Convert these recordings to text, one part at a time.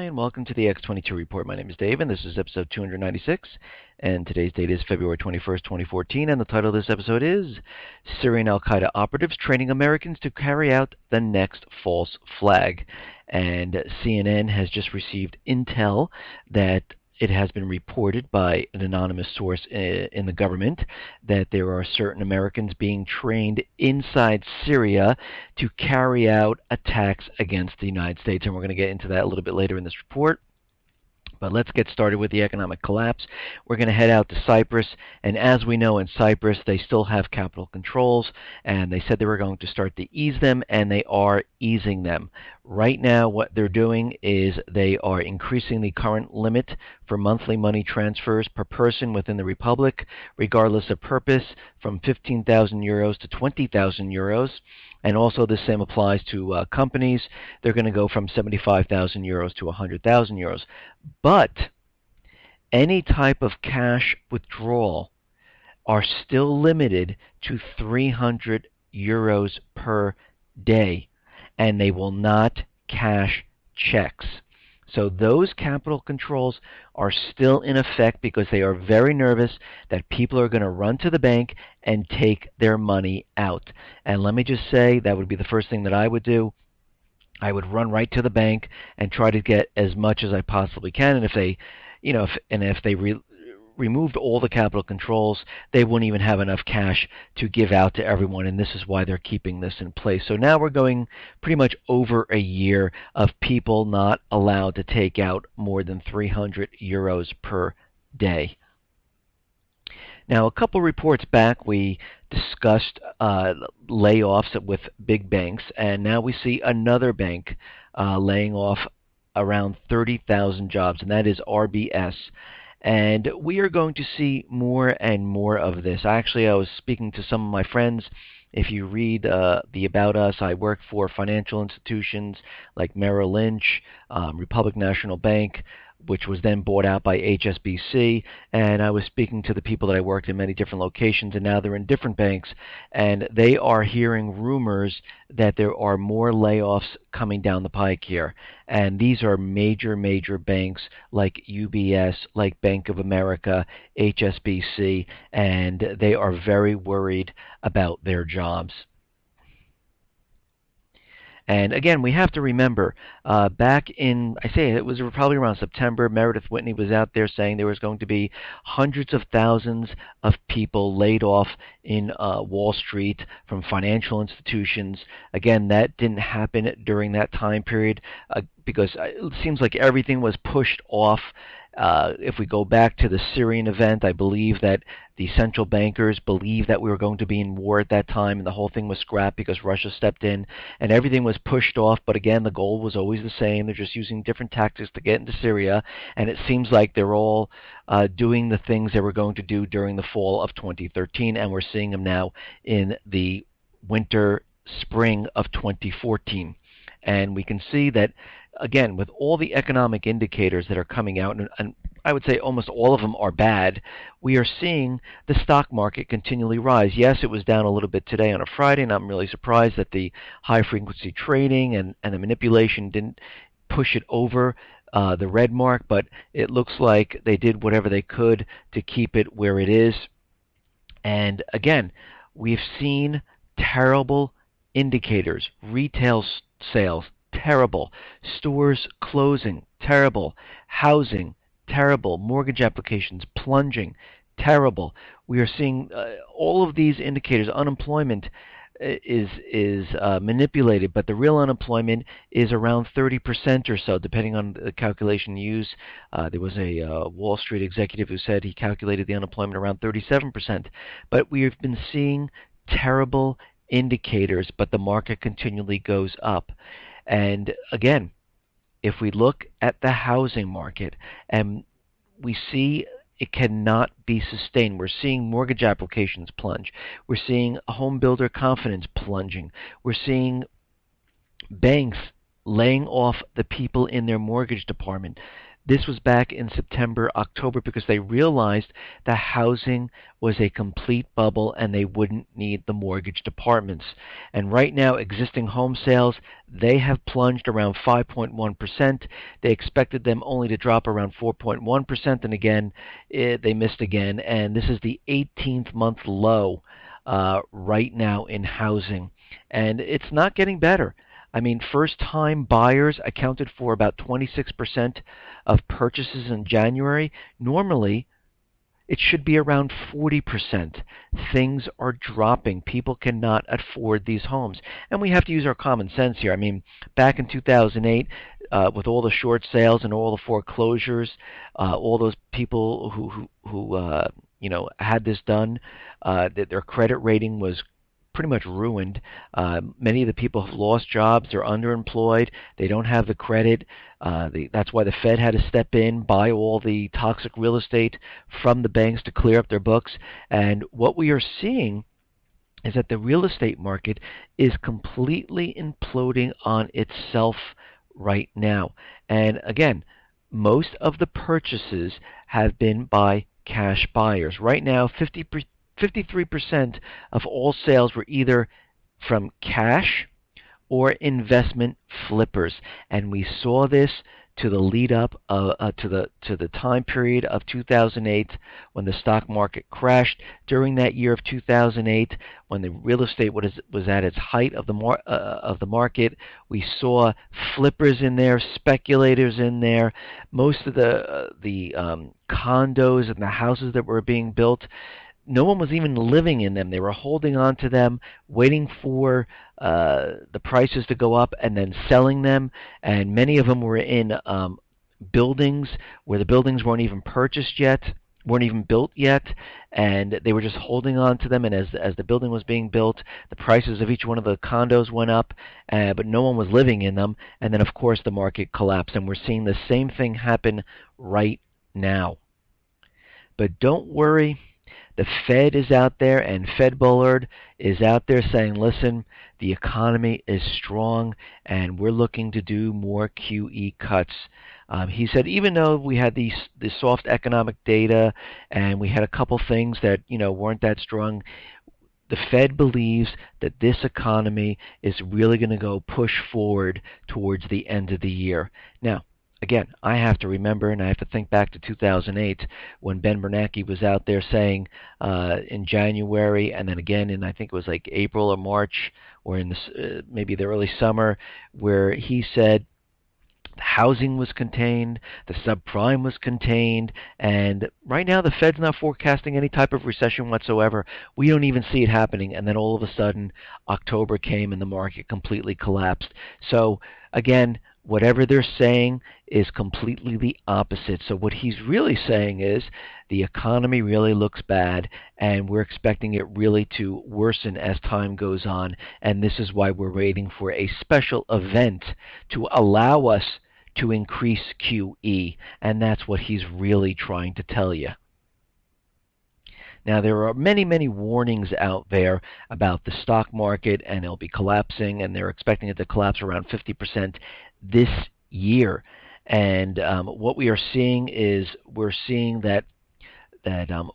Hi, and welcome to the X22 Report. My name is Dave, and this is episode 296, and today's date is February 21st, 2014, and the title of this episode is Syrian al-Qaeda Operatives Training Americans to Carry Out the Next False Flag. And CNN has just received intel that it has been reported by an anonymous source in the government that there are certain Americans being trained inside Syria to carry out attacks against the United States. And we're going to get into that a little bit later in this report. But let's get started with the economic collapse. We're going to head out to Cyprus, and as we know, in Cyprus they still have capital controls, and they said they were going to start to ease them, and they are easing them. Right now what they're doing is they are increasing the current limit for monthly money transfers per person within the Republic, regardless of purpose, from 15,000 euros to 20,000 euros. And also the same applies to companies. They're going to go from 75,000 euros to 100,000 euros. But any type of cash withdrawal are still limited to 300 euros per day, and they will not cash checks. So those capital controls are still in effect because they are very nervous that people are going to run to the bank and take their money out. And let me just say, that would be the first thing that I would do. I would run right to the bank and try to get as much as I possibly can. And if they, if they removed all the capital controls, they wouldn't even have enough cash to give out to everyone, and this is why they're keeping this in place. So now we're going pretty much over a year of people not allowed to take out more than 300 euros per day. Now, a couple reports back, we discussed layoffs with big banks, and now we see another bank laying off around 30,000 jobs, and that is RBS. And we are going to see more and more of this. Actually, I was speaking to some of my friends. If you read the About Us, I work for financial institutions like Merrill Lynch, Republic National Bank, which was then bought out by HSBC, and I was speaking to the people that I worked in many different locations, and now they're in different banks, and they are hearing rumors that there are more layoffs coming down the pike here. And these are major banks like UBS, like Bank of America, HSBC, and they are very worried about their jobs. And again, we have to remember, back in, it was probably around September, Meredith Whitney was out there saying there was going to be hundreds of thousands of people laid off in Wall Street from financial institutions. Again, that didn't happen during that time period because it seems like everything was pushed off. If we go back to the Syrian event, I believe that the central bankers believed that we were going to be in war at that time, and the whole thing was scrapped because Russia stepped in, and everything was pushed off. But again, the goal was always the same. They're just using different tactics to get into Syria, and it seems like they're all doing the things they were going to do during the fall of 2013, and we're seeing them now in the spring of 2014. And we can see that, again, with all the economic indicators that are coming out, and I would say almost all of them are bad, we are seeing the stock market continually rise. Yes, it was down a little bit today on a Friday, and I'm really surprised that the high-frequency trading and the manipulation didn't push it over the red mark, but it looks like they did whatever they could to keep it where it is. And again, we've seen terrible indicators. Retail sales, terrible. Stores closing, terrible. Housing, terrible. Mortgage applications plunging, terrible. We are seeing all of these indicators. Unemployment is manipulated, but the real unemployment is around 30% or so, depending on the calculation used. There was a Wall Street executive who said he calculated the unemployment around 37%. But we have been seeing terrible indicators, but the market continually goes up. And again, if we look at the housing market, and we see it cannot be sustained. We're seeing mortgage applications plunge. We're seeing home builder confidence plunging. We're seeing banks laying off the people in their mortgage department. This was back in September, October, because they realized that housing was a complete bubble and they wouldn't need the mortgage departments. And right now, existing home sales, they have plunged around 5.1%. They expected them only to drop around 4.1%, and again, they missed again. And this is the 18th month low right now in housing. And it's not getting better. I mean, first-time buyers accounted for about 26% of purchases in January. Normally, it should be around 40%. Things are dropping. People cannot afford these homes. And we have to use our common sense here. I mean, back in 2008, with all the short sales and all the foreclosures, all those people who had this done, that their credit rating was pretty much ruined. Many of the people have lost jobs. They're underemployed. They don't have the credit. That's why the Fed had to step in, buy all the toxic real estate from the banks to clear up their books. And what we are seeing is that the real estate market is completely imploding on itself right now. And again, most of the purchases have been by cash buyers. Right now, 53% of all sales were either from cash or investment flippers, and we saw this to the lead up to the time period of 2008 when the stock market crashed. During that year of 2008, when the real estate was at its height of the market, we saw flippers in there, speculators in there. Most of the condos and the houses that were being built, no one was even living in them. They were holding on to them, waiting for the prices to go up and then selling them. And many of them were in buildings where the buildings weren't even purchased yet, weren't even built yet, and they were just holding on to them. And as the building was being built, the prices of each one of the condos went up, but no one was living in them. And then, of course, the market collapsed. And we're seeing the same thing happen right now. But don't worry. The Fed is out there, and Fed Bullard is out there saying, listen, the economy is strong, and we're looking to do more QE cuts. He said even though we had the soft economic data and we had a couple things that weren't that strong, the Fed believes that this economy is really going to go push forward towards the end of the year. Now, again, I have to remember, and I have to think back to 2008 when Ben Bernanke was out there saying in January, and then again in, I think it was like April or March, or in maybe the early summer, where he said housing was contained, the subprime was contained, and right now the Fed's not forecasting any type of recession whatsoever. We don't even see it happening, and then all of a sudden October came and the market completely collapsed. So again, whatever they're saying is completely the opposite. So what he's really saying is the economy really looks bad, and we're expecting it really to worsen as time goes on. And this is why we're waiting for a special event to allow us to increase QE. And that's what he's really trying to tell you. Now, there are many, many warnings out there about the stock market, and it'll be collapsing, and they're expecting it to collapse around 50% this year. And what we are seeing is we're seeing that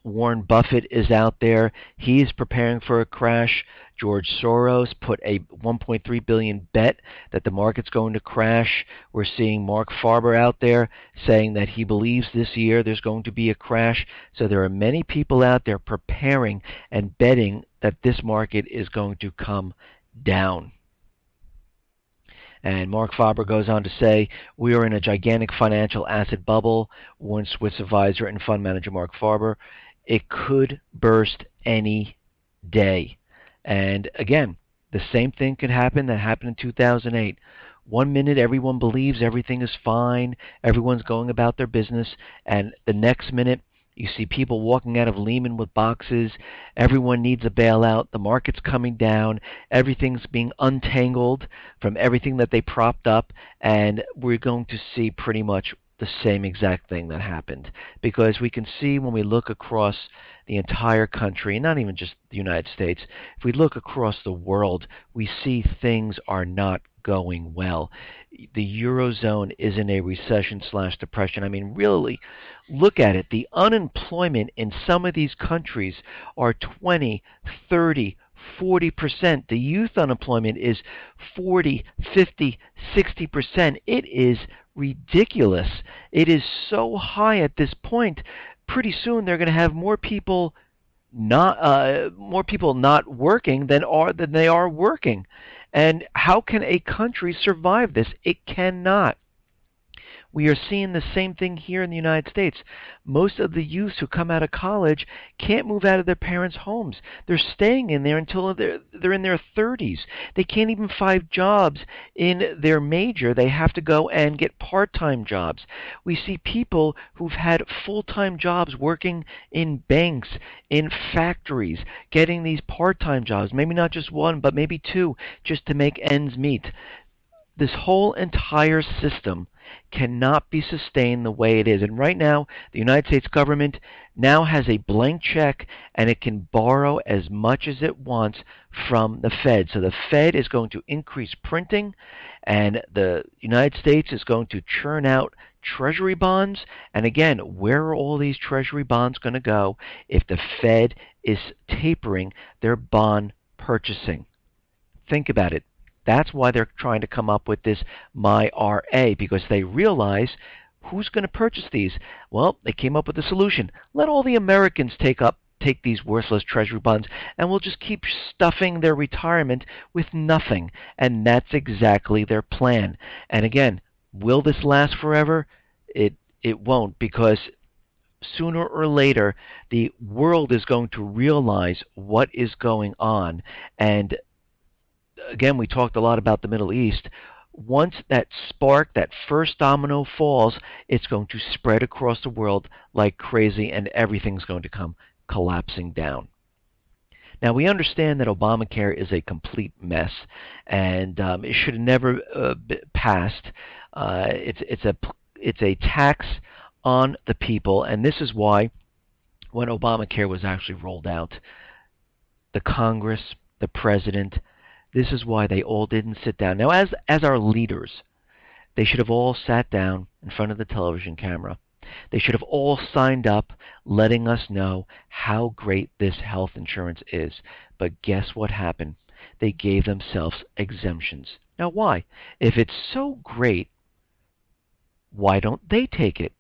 Warren Buffett is out there. He's preparing for a crash. George Soros put a $1.3 billion bet that the market's going to crash. We're seeing Mark Farber out there saying that he believes this year there's going to be a crash. So there are many people out there preparing and betting that this market is going to come down. And Mark Farber goes on to say, we are in a gigantic financial asset bubble, warned Swiss advisor and fund manager Mark Farber. It could burst any day. And again, the same thing could happen that happened in 2008. 1 minute everyone believes everything is fine, everyone's going about their business, and the next minute you see people walking out of Lehman with boxes. Everyone needs a bailout. The market's coming down. Everything's being untangled from everything that they propped up. And we're going to see pretty much the same exact thing that happened, because we can see when we look across the entire country, and not even just the United States, if we look across the world, we see things are not going well. The Eurozone is in a recession slash depression. I mean, really, look at it. The unemployment in some of these countries are 20, 30, 40%. The youth unemployment is 40, 50, 60%. It is ridiculous. It is so high at this point. Pretty soon they're going to have more people not working than they are working. And how can a country survive this? It cannot. We are seeing the same thing here in the United States. Most of the youths who come out of college can't move out of their parents' homes. They're staying in there until they're in their 30s. They can't even find jobs in their major. They have to go and get part-time jobs. We see people who've had full-time jobs working in banks, in factories, getting these part-time jobs, maybe not just one, but maybe two, just to make ends meet. This whole entire system cannot be sustained the way it is. And right now, the United States government now has a blank check, and it can borrow as much as it wants from the Fed. So the Fed is going to increase printing, and the United States is going to churn out Treasury bonds. And again, where are all these Treasury bonds going to go if the Fed is tapering their bond purchasing? Think about it. That's why they're trying to come up with this MyRA, because they realize who's going to purchase these. Well, they came up with a solution. Let all the Americans take these worthless treasury bonds, and we'll just keep stuffing their retirement with nothing. And that's exactly their plan. And again, will this last forever? It won't, because sooner or later the world is going to realize what is going on. And again, we talked a lot about the Middle East. Once that spark, that first domino falls, it's going to spread across the world like crazy, and everything's going to come collapsing down. Now, we understand that Obamacare is a complete mess, and it should have never passed. It's a tax on the people, and this is why when Obamacare was actually rolled out, the Congress, the President, this is why they all didn't sit down. Now, as our leaders, they should have all sat down in front of the television camera. They should have all signed up, letting us know how great this health insurance is. But guess what happened? They gave themselves exemptions. Now, why? If it's so great, why don't they take it?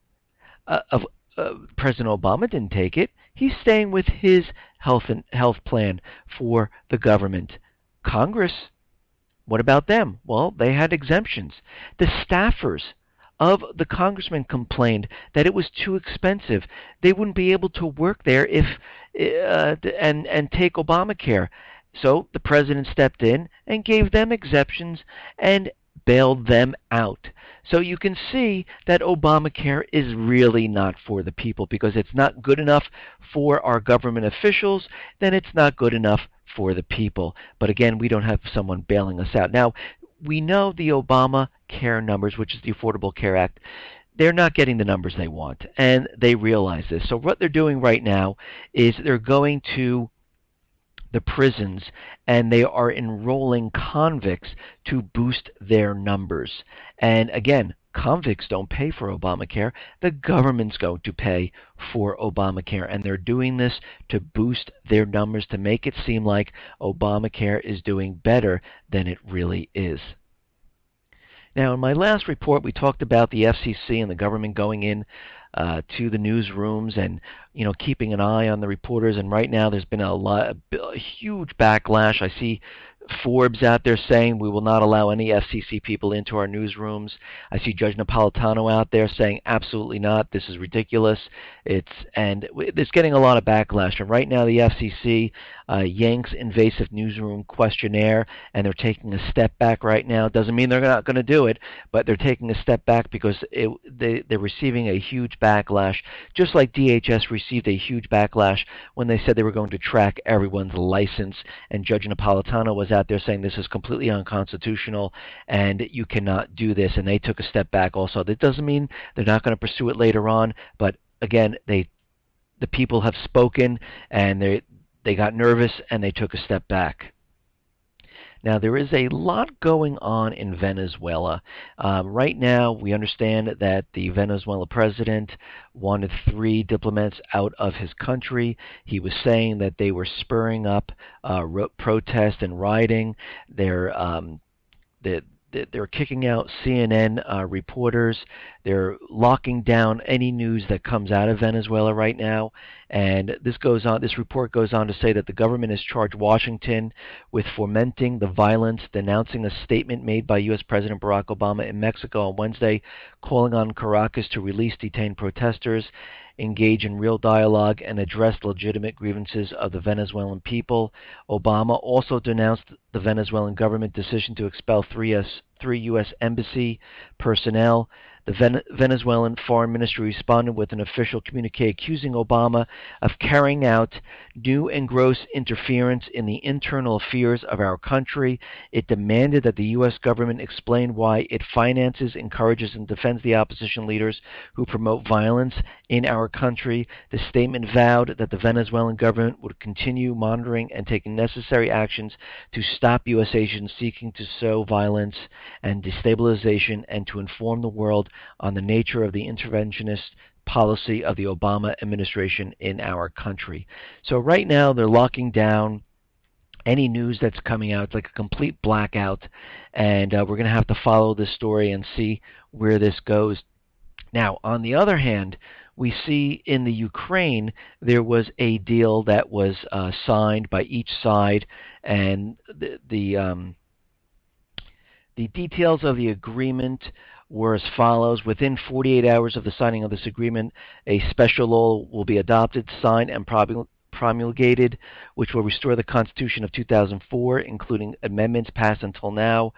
President Obama didn't take it. He's staying with his health plan for the government. Congress, what about them? Well, they had exemptions. The staffers of the congressman complained that it was too expensive. They wouldn't be able to work there and take Obamacare. So the president stepped in and gave them exemptions and bailed them out. So you can see that Obamacare is really not for the people, because it's not good enough for our government officials, then it's not good enough for the people. But again, we don't have someone bailing us out. Now, we know the Obamacare numbers, which is the Affordable Care Act, they're not getting the numbers they want, and they realize this. So what they're doing right now is they're going to the prisons, and they are enrolling convicts to boost their numbers. And again, convicts don't pay for Obamacare. The government's going to pay for Obamacare, and they're doing this to boost their numbers, to make it seem like Obamacare is doing better than it really is. Now, in my last report, we talked about the FCC and the government going in to the newsrooms and keeping an eye on the reporters. And right now, there's been a huge backlash. I see Forbes out there saying we will not allow any FCC people into our newsrooms. I see Judge Napolitano out there saying absolutely not. This is ridiculous. It's getting a lot of backlash. And right now, the FCC, Yank's invasive newsroom questionnaire, and they're taking a step back right now. Doesn't mean they're not going to do it, but they're taking a step back because they're receiving a huge backlash, just like DHS received a huge backlash when they said they were going to track everyone's license, and Judge Napolitano was out there saying this is completely unconstitutional and you cannot do this, and they took a step back also. That doesn't mean they're not going to pursue it later on, but again, the people have spoken, and they got nervous and they took a step back. Now, there is a lot going on in Venezuela. Right now, we understand that the Venezuelan president wanted 3 diplomats out of his country. He was saying that they were spurring up protest and rioting. They're kicking out CNN reporters. They're locking down any news that comes out of Venezuela right now. And this report goes on to say that the government has charged Washington with fomenting the violence, denouncing a statement made by U.S. President Barack Obama in Mexico on Wednesday, calling on Caracas to release detained protesters, engage in real dialogue, and address legitimate grievances of the Venezuelan people. Obama also denounced the Venezuelan government decision to expel 3 U.S. embassy personnel. The Venezuelan Foreign Ministry responded with an official communique accusing Obama of carrying out new and gross interference in the internal affairs of our country. It demanded that the U.S. government explain why it finances, encourages, and defends the opposition leaders who promote violence in our country. The statement vowed that the Venezuelan government would continue monitoring and taking necessary actions to stop U.S. agents seeking to sow violence and destabilization, and to inform the world on the nature of the interventionist policy of the Obama administration in our country. So right now they're locking down any news that's coming out. It's like a complete blackout, and we're going to have to follow this story and see where this goes. Now, on the other hand, we see in the Ukraine there was a deal that was signed by each side, and the details of the agreement were as follows. Within 48 hours of the signing of this agreement, a special law will be adopted, signed, and promulgated, which will restore the Constitution of 2004, including amendments passed until now.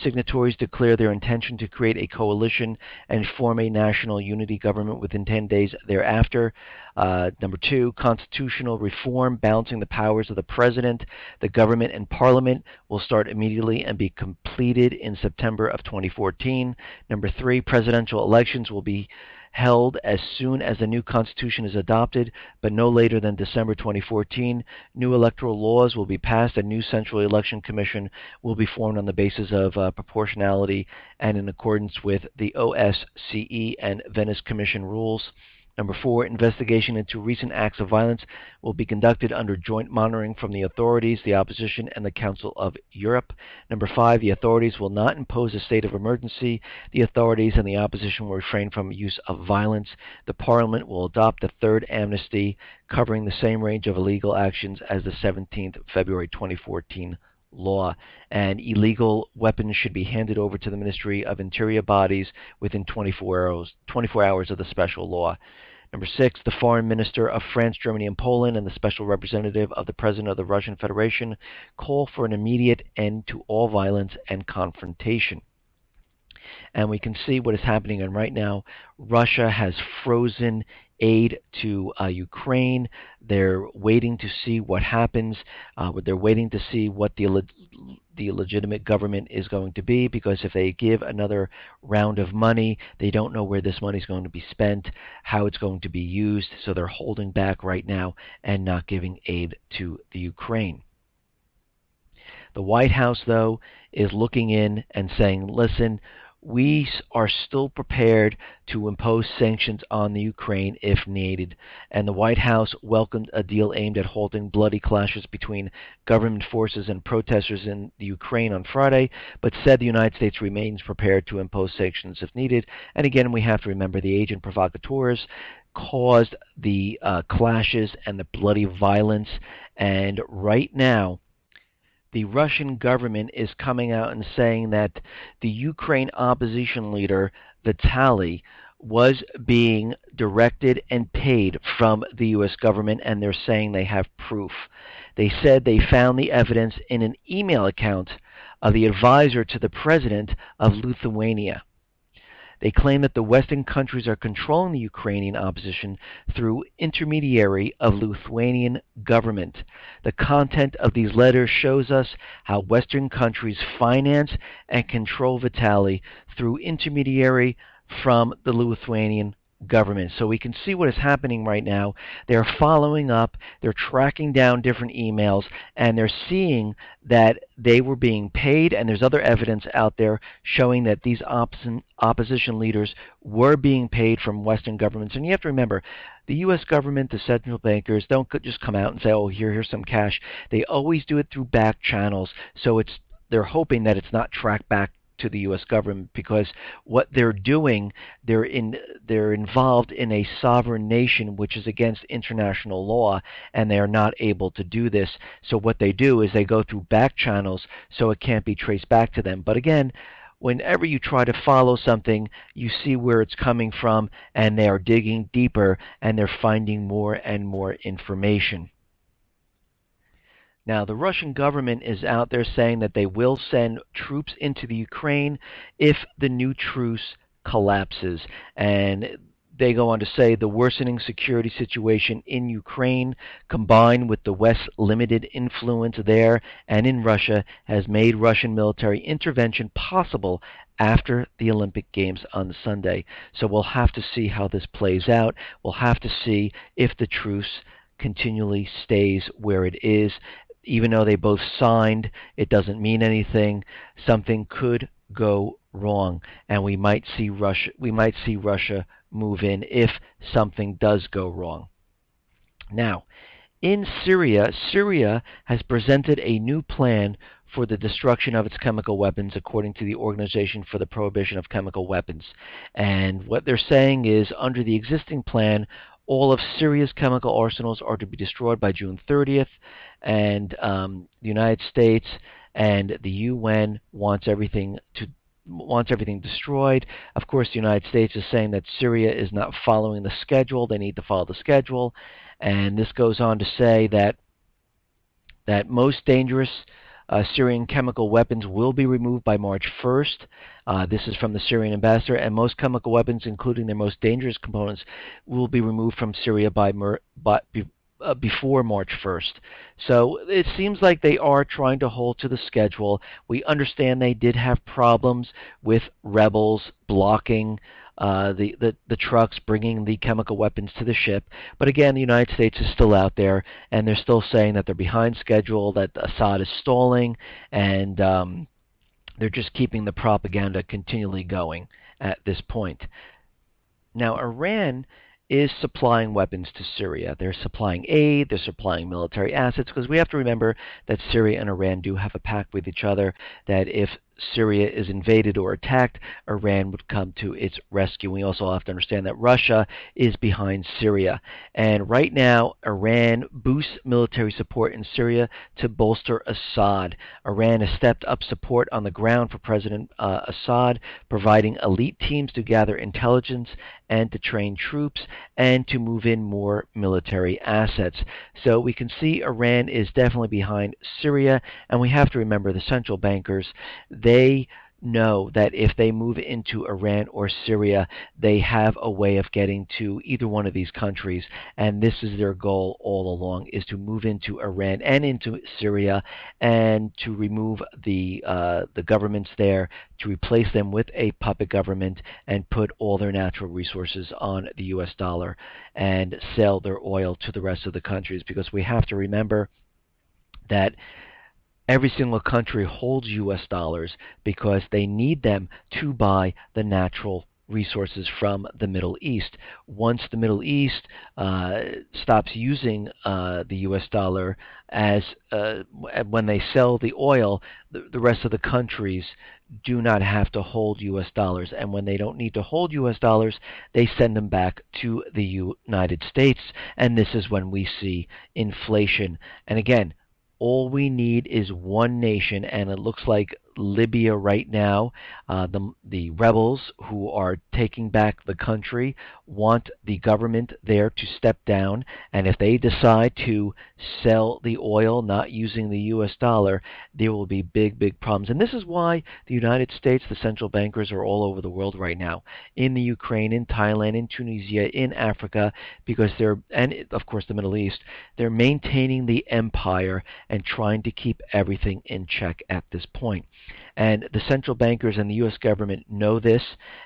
Signatories declare their intention to create a coalition and form a national unity government within 10 days thereafter. Number 2, constitutional reform, balancing the powers of the president, the government, and parliament will start immediately and be completed in September of 2014. Number 3, presidential elections will be held as soon as the new constitution is adopted, but no later than December 2014. New electoral laws will be passed. A new central election commission will be formed on the basis of proportionality and in accordance with the OSCE and Venice Commission rules. Number 4, investigation into recent acts of violence will be conducted under joint monitoring from the authorities, the opposition, and the Council of Europe. Number 5, the authorities will not impose a state of emergency. The authorities and the opposition will refrain from use of violence. The Parliament will adopt the third amnesty, covering the same range of illegal actions as the 17th February 2014 law, and illegal weapons should be handed over to the Ministry of Interior bodies within 24 hours of the special law. Number 6, the Foreign Minister of France, Germany, and Poland, and the Special Representative of the President of the Russian Federation call for an immediate end to all violence and confrontation. And we can see what is happening. And right now, Russia has frozen aid to Ukraine. They're waiting to see what happens. They're waiting to see what the legitimate government is going to be, because if they give another round of money, they don't know where this money is going to be spent, how it's going to be used. So they're holding back right now and not giving aid to the Ukraine. The White House, though, is looking in and saying, listen, we are still prepared to impose sanctions on the Ukraine if needed. And the White House welcomed a deal aimed at halting bloody clashes between government forces and protesters in the Ukraine on Friday, but said the United States remains prepared to impose sanctions if needed. And again, we have to remember the agent provocateurs caused the clashes and the bloody violence. And right now, the Russian government is coming out and saying that the Ukraine opposition leader, Vitaly, was being directed and paid from the U.S. government, and they're saying they have proof. They said they found the evidence in an email account of the advisor to the president of Lithuania. They claim that the Western countries are controlling the Ukrainian opposition through intermediary of Lithuanian government. The content of these letters shows us how Western countries finance and control Vitaly through intermediary from the Lithuanian government. So we can see what is happening right now. They're following up, they're tracking down different emails, and they're seeing that they were being paid, and there's other evidence out there showing that these opposition leaders were being paid from Western governments. And you have to remember, the U.S. government, the central bankers, don't just come out and say, oh, here's some cash. They always do it through back channels, so they're hoping that it's not tracked back to the U.S. government, because what they're doing, they're involved in a sovereign nation which is against international law, and they are not able to do this. So what they do is they go through back channels so it can't be traced back to them. But again, whenever you try to follow something, you see where it's coming from, and they are digging deeper, and they're finding more and more information. Now, the Russian government is out there saying that they will send troops into the Ukraine if the new truce collapses. And they go on to say the worsening security situation in Ukraine, combined with the West's limited influence there and in Russia, has made Russian military intervention possible after the Olympic Games on Sunday. So we'll have to see how this plays out. We'll have to see if the truce continually stays where it is. Even though they both signed, it doesn't mean anything. Something could go wrong, and we might see Russia move in if something does go wrong. Now, in Syria, Syria has presented a new plan for the destruction of its chemical weapons, according to the Organization for the Prohibition of Chemical Weapons. And what they're saying is, under the existing plan, all of Syria's chemical arsenals are to be destroyed by June 30th, and the United States and the UN wants everything destroyed. Of course, the United States is saying that Syria is not following the schedule. They need to follow the schedule. And this goes on to say that most dangerous Syrian chemical weapons will be removed by March 1st. This is from the Syrian ambassador, and most chemical weapons, including their most dangerous components, will be removed from Syria before March 1st. So it seems like they are trying to hold to the schedule. We understand they did have problems with rebels blocking the trucks bringing the chemical weapons to the ship. But again, the United States is still out there, and they're still saying that they're behind schedule, that Assad is stalling, and they're just keeping the propaganda continually going at this point. Now, Iran is supplying weapons to Syria. They're supplying aid, they're supplying military assets, because we have to remember that Syria and Iran do have a pact with each other, that if Syria is invaded or attacked, Iran would come to its rescue. We also have to understand that Russia is behind Syria. And right now, Iran boosts military support in Syria to bolster Assad. Iran has stepped up support on the ground for President Assad, providing elite teams to gather intelligence and to train troops and to move in more military assets. So we can see Iran is definitely behind Syria, and we have to remember the central bankers, they know that if they move into Iran or Syria, they have a way of getting to either one of these countries, and this is their goal all along, is to move into Iran and into Syria and to remove the governments there, to replace them with a puppet government and put all their natural resources on the US dollar and sell their oil to the rest of the countries, because we have to remember that every single country holds U.S. dollars because they need them to buy the natural resources from the Middle East. Once the Middle East stops using the U.S. dollar as when they sell the oil, the rest of the countries do not have to hold U.S. dollars. And when they don't need to hold U.S. dollars, they send them back to the United States. And this is when we see inflation. And again, all we need is one nation, and it looks like Libya right now. The rebels who are taking back the country want the government there to step down, and if they decide to sell the oil not using the U.S. dollar, there will be big, big problems. And this is why the United States, the central bankers, are all over the world right now, in the Ukraine, in Thailand, in Tunisia, in Africa, because and of course the Middle East, they're maintaining the empire and trying to keep everything in check at this point. And the central bankers and the U.S. government know this,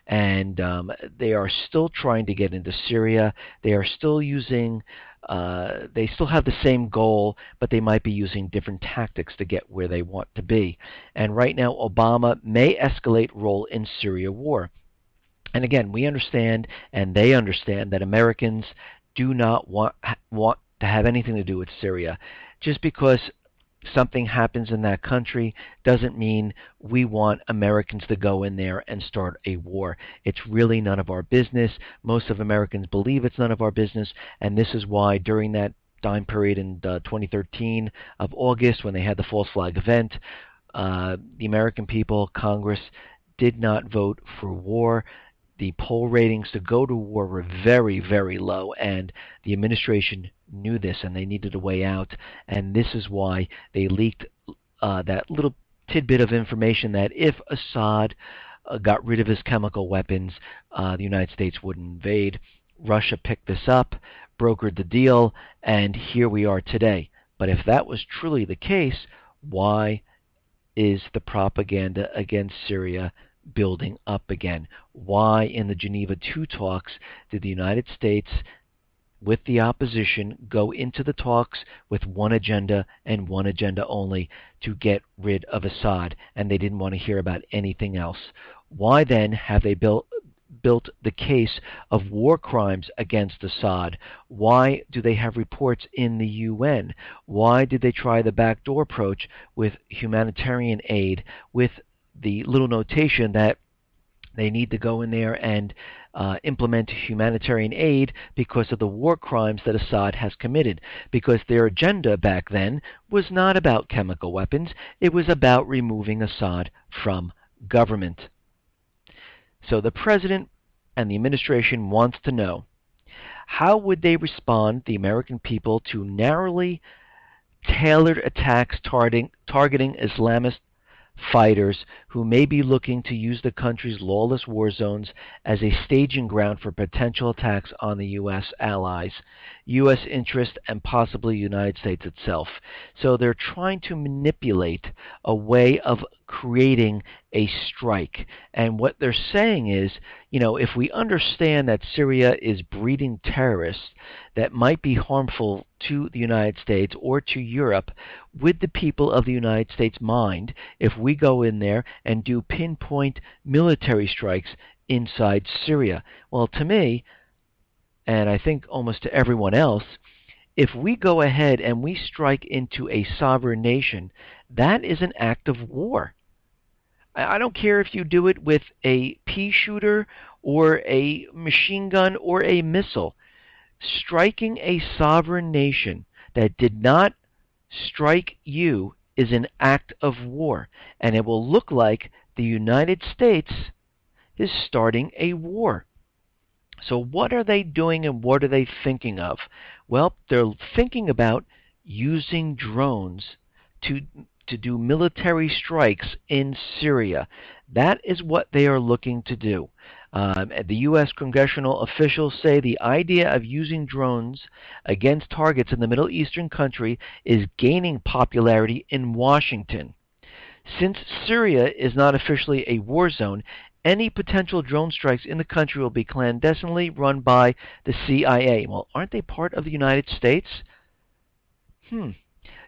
and they are still trying to get into Syria. They are still using, they still have the same goal, but they might be using different tactics to get where they want to be. And right now, Obama may escalate role in Syria war. And again, we understand, and they understand, that Americans do not want to have anything to do with Syria. Just because something happens in that country doesn't mean we want Americans to go in there and start a war. It's really none of our business. Most of Americans believe it's none of our business, and this is why during that time period in 2013 of August, when they had the false flag event, the American people, Congress, did not vote for war. The poll ratings to go to war were very, very low, and the administration knew this, and they needed a way out. And this is why they leaked that little tidbit of information that if Assad got rid of his chemical weapons, the United States would invade. Russia picked this up, brokered the deal, and here we are today. But if that was truly the case, why is the propaganda against Syria building up again? Why in the Geneva II talks did the United States with the opposition go into the talks with one agenda and one agenda only, to get rid of Assad, and they didn't want to hear about anything else? Why then have they built the case of war crimes against Assad? Why do they have reports in the UN? Why did they try the backdoor approach with humanitarian aid, with the little notation that they need to go in there and implement humanitarian aid because of the war crimes that Assad has committed? Because their agenda back then was not about chemical weapons. It was about removing Assad from government. So the president and the administration wants to know, how would they respond, the American people, to narrowly tailored attacks targeting Islamist fighters who may be looking to use the country's lawless war zones as a staging ground for potential attacks on the U.S. allies, U.S. interest, and possibly the United States itself? So they're trying to manipulate a way of creating a strike. And what they're saying is, if we understand that Syria is breeding terrorists that might be harmful to the United States or to Europe, with the people of the United States mind, if we go in there and do pinpoint military strikes inside Syria? Well, to me, and I think almost to everyone else, if we go ahead and we strike into a sovereign nation, that is an act of war. I don't care if you do it with a pea shooter or a machine gun or a missile. Striking a sovereign nation that did not strike you is an act of war, and it will look like the United States is starting a war. So what are they doing, and what are they thinking of? Well, they're thinking about using drones to do military strikes in Syria. That is what they are looking to do. The U.S. congressional officials say the idea of using drones against targets in the Middle Eastern country is gaining popularity in Washington. Since Syria is not officially a war zone, any potential drone strikes in the country will be clandestinely run by the CIA. Well, aren't they part of the United States?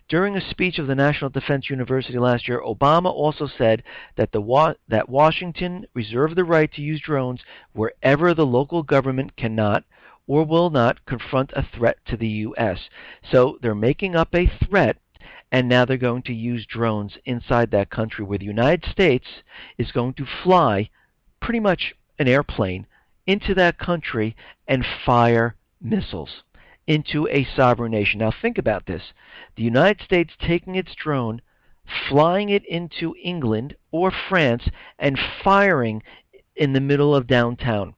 During a speech of the National Defense University last year, Obama also said that that Washington reserved the right to use drones wherever the local government cannot or will not confront a threat to the U.S. So they're making up a threat, and now they're going to use drones inside that country where the United States is going to fly pretty much an airplane into that country and fire missiles into a sovereign nation. Now think about this. The United States taking its drone, flying it into England or France, and firing in the middle of downtown.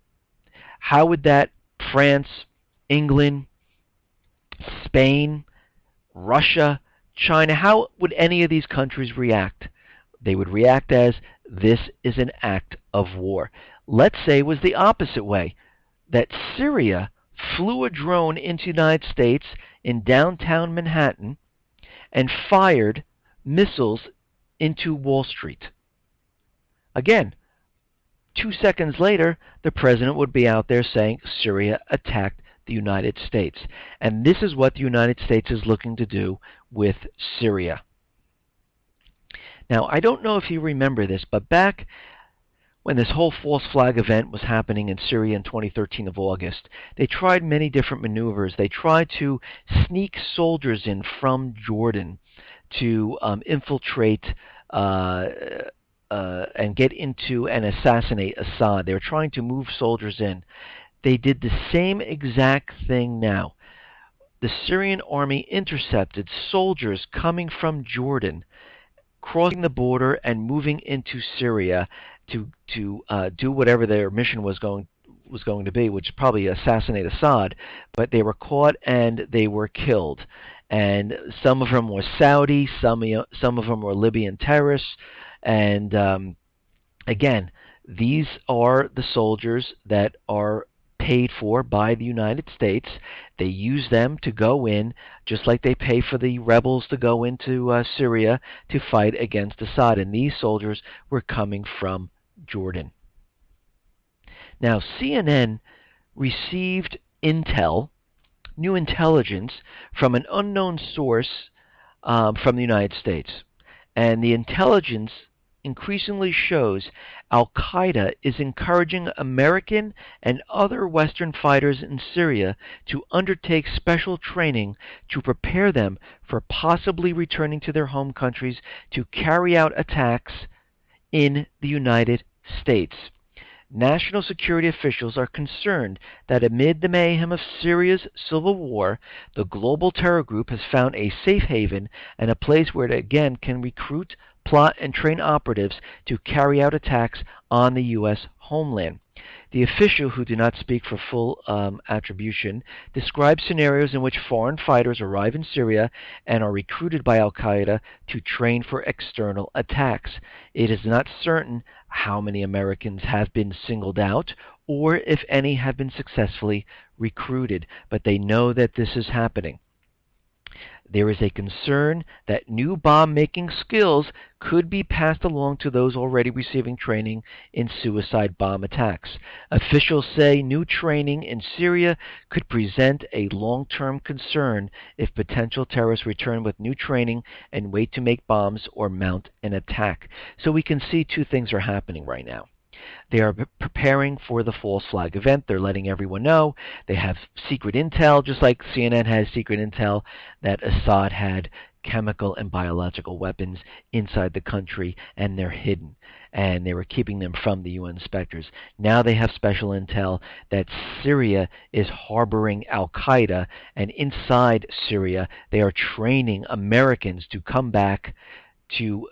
How would that France, England, Spain, Russia, China, how would any of these countries react? They would react as, this is an act of war. Let's say it was the opposite way, that Syria flew a drone into the United States in downtown Manhattan and fired missiles into Wall Street. Again, 2 seconds later, the president would be out there saying Syria attacked the United States. And this is what the United States is looking to do with Syria. Now, I don't know if you remember this, but back when this whole false flag event was happening in Syria in 2013 of August, they tried many different maneuvers. They tried to sneak soldiers in from Jordan to infiltrate and get into and assassinate Assad. They were trying to move soldiers in. They did the same exact thing now. The Syrian army intercepted soldiers coming from Jordan, crossing the border and moving into Syria to do whatever their mission was going to be, which is probably assassinate Assad. But they were caught and they were killed. And some of them were Saudi, some of them were Libyan terrorists. And again, these are the soldiers that are paid for by the United States. They use them to go in, just like they pay for the rebels to go into Syria to fight against Assad. And these soldiers were coming from Jordan. Now, CNN received intel, new intelligence, from an unknown source from the United States. And the intelligence increasingly shows al-Qaeda is encouraging American and other Western fighters in Syria to undertake special training to prepare them for possibly returning to their home countries to carry out attacks in the United States. National security officials are concerned that amid the mayhem of Syria's civil war, the global terror group has found a safe haven and a place where it again can recruit, plot, and train operatives to carry out attacks on the U.S. homeland. The official, who do not speak for full attribution, describes scenarios in which foreign fighters arrive in Syria and are recruited by al-Qaeda to train for external attacks. It is not certain how many Americans have been singled out or if any have been successfully recruited, but they know that this is happening. There is a concern that new bomb-making skills could be passed along to those already receiving training in suicide bomb attacks. Officials say new training in Syria could present a long-term concern if potential terrorists return with new training and wait to make bombs or mount an attack. So we can see two things are happening right now. They are preparing for the false flag event. They're letting everyone know. They have secret intel, just like CNN has secret intel that Assad had chemical and biological weapons inside the country, and they're hidden. And they were keeping them from the UN inspectors. Now they have special intel that Syria is harboring al-Qaeda, and inside Syria they are training Americans to come back to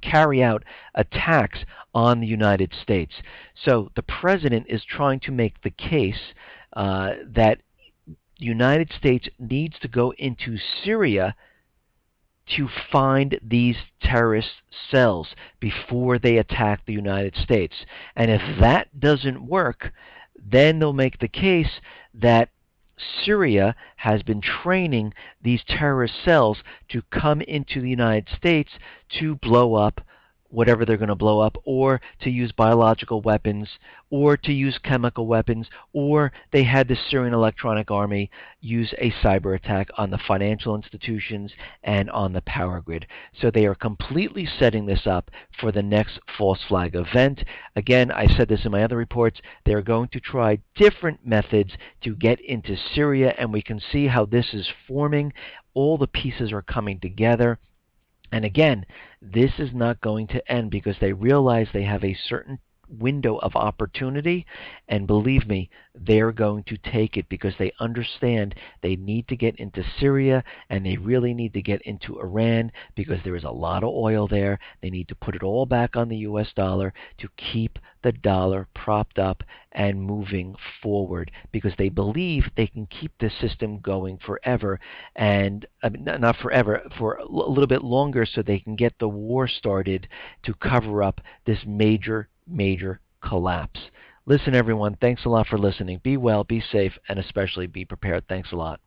carry out attacks on the United States. So the president is trying to make the case that the United States needs to go into Syria to find these terrorist cells before they attack the United States. And if that doesn't work, then they'll make the case that Syria has been training these terrorist cells to come into the United States to blow up whatever they're going to blow up, or to use biological weapons, or to use chemical weapons, or they had the Syrian Electronic Army use a cyber attack on the financial institutions and on the power grid. So they are completely setting this up for the next false flag event. Again, I said this in my other reports, they're going to try different methods to get into Syria, and we can see how this is forming. All the pieces are coming together. And again, this is not going to end because they realize they have a certain window of opportunity, and believe me, they're going to take it because they understand they need to get into Syria and they really need to get into Iran because there is a lot of oil there. They need to put it all back on the US dollar to keep the dollar propped up and moving forward because they believe they can keep this system going forever, and I mean, not forever, for a little bit longer, so they can get the war started to cover up this major collapse. Listen, everyone, thanks a lot for listening. Be well, be safe, and especially be prepared. Thanks a lot.